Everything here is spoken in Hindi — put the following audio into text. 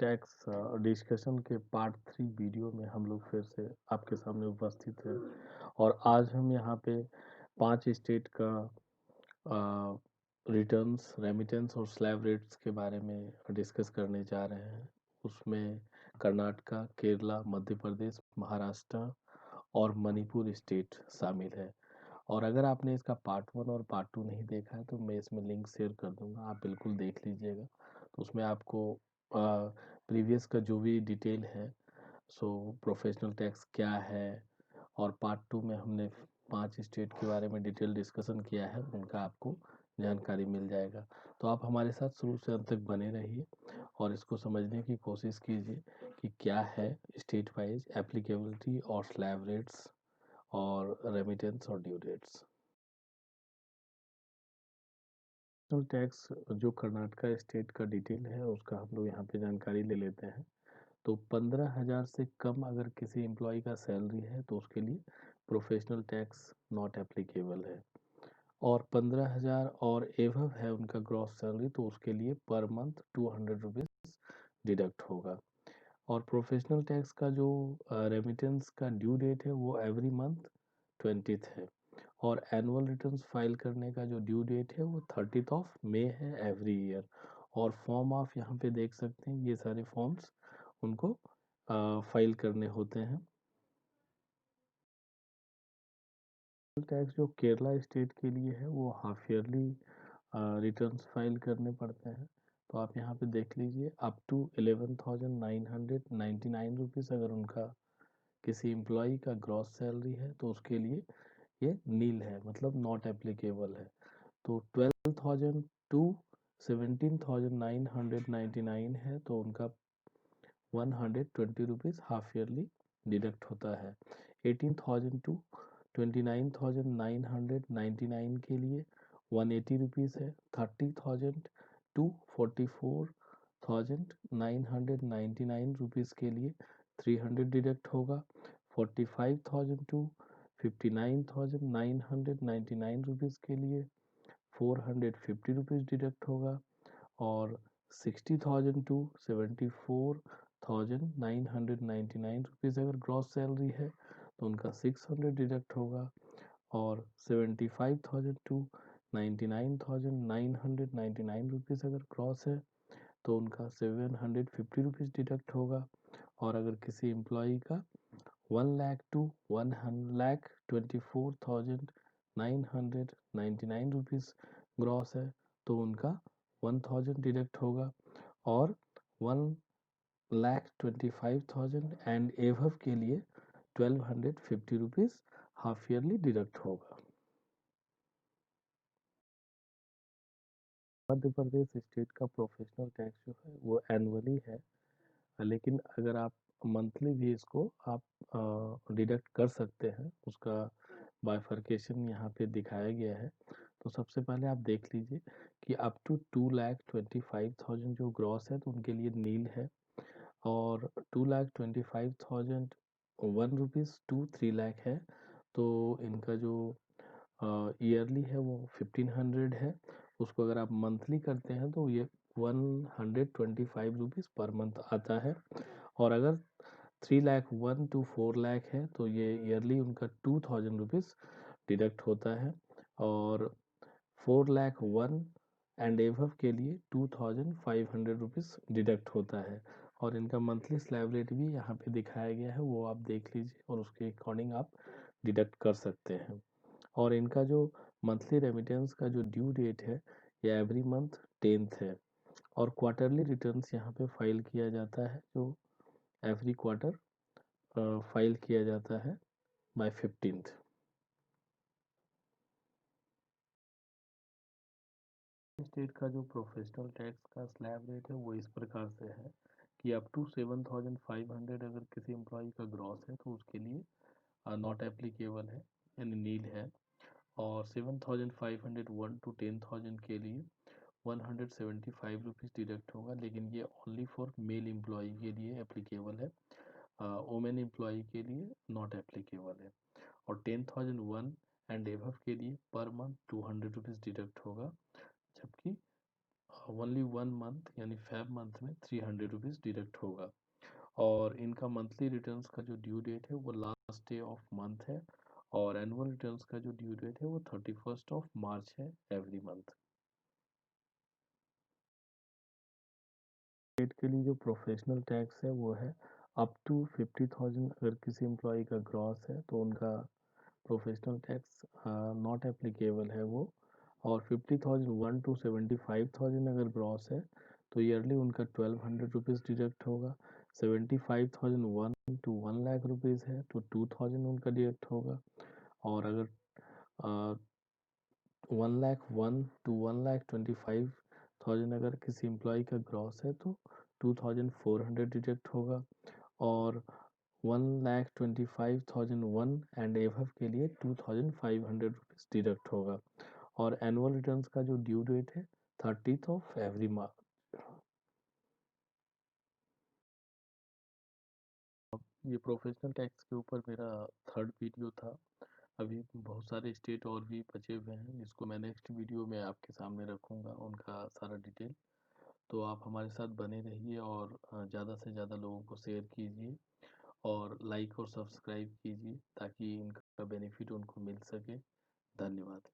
टैक्स डिस्कशन के पार्ट 3 वीडियो में हम लोग फिर से आपके सामने उपस्थित हैं और आज हम यहाँ पे 5 स्टेट का रिटर्न्स, रेमिटेंस और स्लैब रेट्स के बारे में डिस्कस करने जा रहे हैं। उसमें कर्नाटका, केरला, मध्य प्रदेश, महाराष्ट्र और मणिपुर स्टेट शामिल है। और अगर आपने इसका पार्ट 1 और पार्ट 2 नहीं देखा है तो मैं इसमें लिंक शेयर कर दूंगा, आप बिल्कुल देख लीजिएगा। तो उसमें आपको प्रीवियस का जो भी डिटेल है, सो प्रोफेशनल टैक्स क्या है, और पार्ट 2 में हमने 5 स्टेट के बारे में डिटेल डिस्कशन किया है, उनका आपको जानकारी मिल जाएगा। तो आप हमारे साथ शुरू से अंत तक बने रहिए और इसको समझने की कोशिश कीजिए कि क्या है स्टेट वाइज एप्लीकेबिलिटी और स्लैब रेट्स और रेमिटेंस और ड्यू डेट्स। टैक्स जो कर्नाटका स्टेट का डिटेल है उसका हम लोग यहाँ पे जानकारी ले लेते हैं। तो 15,000 से कम अगर किसी एम्प्लॉय का सैलरी है तो उसके लिए प्रोफेशनल टैक्स नॉट एप्लीकेबल है, और 15,000 और एवव है उनका ग्रॉस सैलरी तो उसके लिए पर मंथ 200 रुपीज़ डिडक्ट होगा। और प्रोफेशनल टैक्स का जो रेमिटेंस का ड्यू डेट है वो एवरी मंथ 20th है, और एनुअल रिटर्न्स फाइल करने का जो ड्यू डेट है वो 30th ऑफ मे है एवरी ईयर। और फॉर्म आप यहाँ पे देख सकते हैं, ये सारे फॉर्म्स उनको फाइल करने होते हैं। टैक्स जो केरला स्टेट के लिए है वो हाफ ईयरली रिटर्न्स फाइल करने पड़ते हैं। तो आप यहाँ पे देख लीजिए अप टू 11,999 रुपीज़ अगर उनका किसी एम्प्लॉई का ग्रॉस सैलरी है तो उसके लिए ये नील है, मतलब नॉट एप्लीकेबल है। तो 12,000 टू 17,999 है तो उनका 120 रुपीज़ हाफ ईयरली डिडक्ट होता है। 18,000 टू 29,999 के लिए 180 रुपीज़ है। 30,000 टू 44,999 रुपीज़ के लिए 300 डिडक्ट होगा। 45,000 टू 59,999 रुपीज़ के लिए 450 रुपीज़ डिडक्ट होगा। और 60,000 टू 74,999 रुपीज़ अगर ग्रॉस सैलरी है तो उनका 600 डिडक्ट होगा। और 75,000 टू 99,999 रुपीज़ अगर ग्रॉस है तो उनका 750 रुपीज़ डिडक्ट होगा। और अगर किसी एम्प्लॉई का 1 लाख टू 1,24,999 रुपीज़ ग्रॉस है तो उनका 1,000 डिडक्ट होगा। और 1,25,000 एंड एवव के लिए 1,250 रुपीज़ हाफ ईयरली डिडक्ट होगा। मध्य प्रदेश स्टेट का प्रोफेशनल टैक्स जो है वो एनुअली है, लेकिन अगर आप मंथली भी इसको आप डिडक्ट कर सकते हैं, उसका बाइफर्केशन यहाँ पे दिखाया गया है। तो सबसे पहले आप देख लीजिए कि अप टू 2,25,000 जो ग्रॉस है तो उनके लिए नील है, और 2,25,000 1 रुपीज़ टू 3 लाख है तो इनका जो ईयरली है वो 1,500 है। उसको अगर आप मंथली करते हैं तो ये 125 रुपीज़ पर मंथ आता है। और अगर 3 लाख 1 टू 4 लाख है तो ये ईयरली उनका 2,000 रुपीज़ डिडक्ट होता है। और 4 लाख 1 एंड एबव के लिए 2,500 रुपीज़ डिडक्ट होता है। और इनका मंथली स्लैब रेट भी यहाँ पे दिखाया गया है, वो आप देख लीजिए और उसके अकॉर्डिंग आप डिडक्ट कर सकते हैं। और इनका जो मंथली रेमिटेंस का जो ड्यू डेट है ये एवरी मंथ 10th है। और क्वार्टरली रिटर्न्स यहाँ पे फाइल किया जाता है, जो एवरी क्वार्टर फाइल किया जाता है बाय 15th। स्टेट का जो प्रोफेशनल टैक्स का स्लैब रेट है वो इस प्रकार से है कि अप टू 7,500 अगर किसी एम्प्लॉय का ग्रॉस है तो उसके लिए नॉट एप्लीकेबल है, यानी नील है। और 7,501 टू 10,000 के लिए 175 रुपीज़ डिडक्ट होगा, लेकिन ये ओनली फॉर मेल एम्प्लॉय के लिए एप्लीकेबल है, वुमेन एम्प्लॉय के लिए नॉट एप्लीकेबल है। और 10,001 एंड एबव के लिए पर मंथ 200 रुपीज़ डिडक्ट होगा, जबकि ओनली 1 मंथ यानी फेब मंथ में 300 रुपीज़ डिडक्ट होगा। और इनका मंथली रिटर्न्स का जो ड्यू डेट है वो लास्ट डे ऑफ मंथ है, और एनुअल रिटर्न्स का जो ड्यू डेट है वो 31st ऑफ मार्च है एवरी मंथ। स्टेट के लिए जो प्रोफेशनल टैक्स है वो है अप टू 50,000। अगर किसी एम्प्लॉय का ग्रॉस है तो उनका प्रोफेशनल टैक्स नॉट एप्लीकेबल है वो। और 50,001 टू 75,000 अगर ग्रॉस है तो ईयरली उनका 1200 रुपीज़ डिडक्ट होगा। 75,001 टू 1 लाख रुपीज़ है तो 2000 उनका डिडक्ट होगा। और अगर 1,01,000 टू 1,25,000 अगर किसी एम्प्लॉय का ग्रॉस है तो 2,400 डिडक्ट होगा। और 1,25,001 एंड एबव के लिए 2,500 रुपीज़ डिडक्ट होगा। और एनुअल रिटर्न्स का जो ड्यू डेट है 30th ऑफ एवरी मंथ। ये प्रोफेशनल टैक्स के ऊपर मेरा थर्ड वीडियो था। अभी बहुत सारे स्टेट और भी बचे हुए हैं जिसको मैं नेक्स्ट वीडियो में आपके सामने रखूँगा उनका सारा डिटेल। तो आप हमारे साथ बने रहिए और ज़्यादा से ज़्यादा लोगों को शेयर कीजिए और लाइक और सब्सक्राइब कीजिए ताकि इनका बेनिफिट उनको मिल सके। धन्यवाद।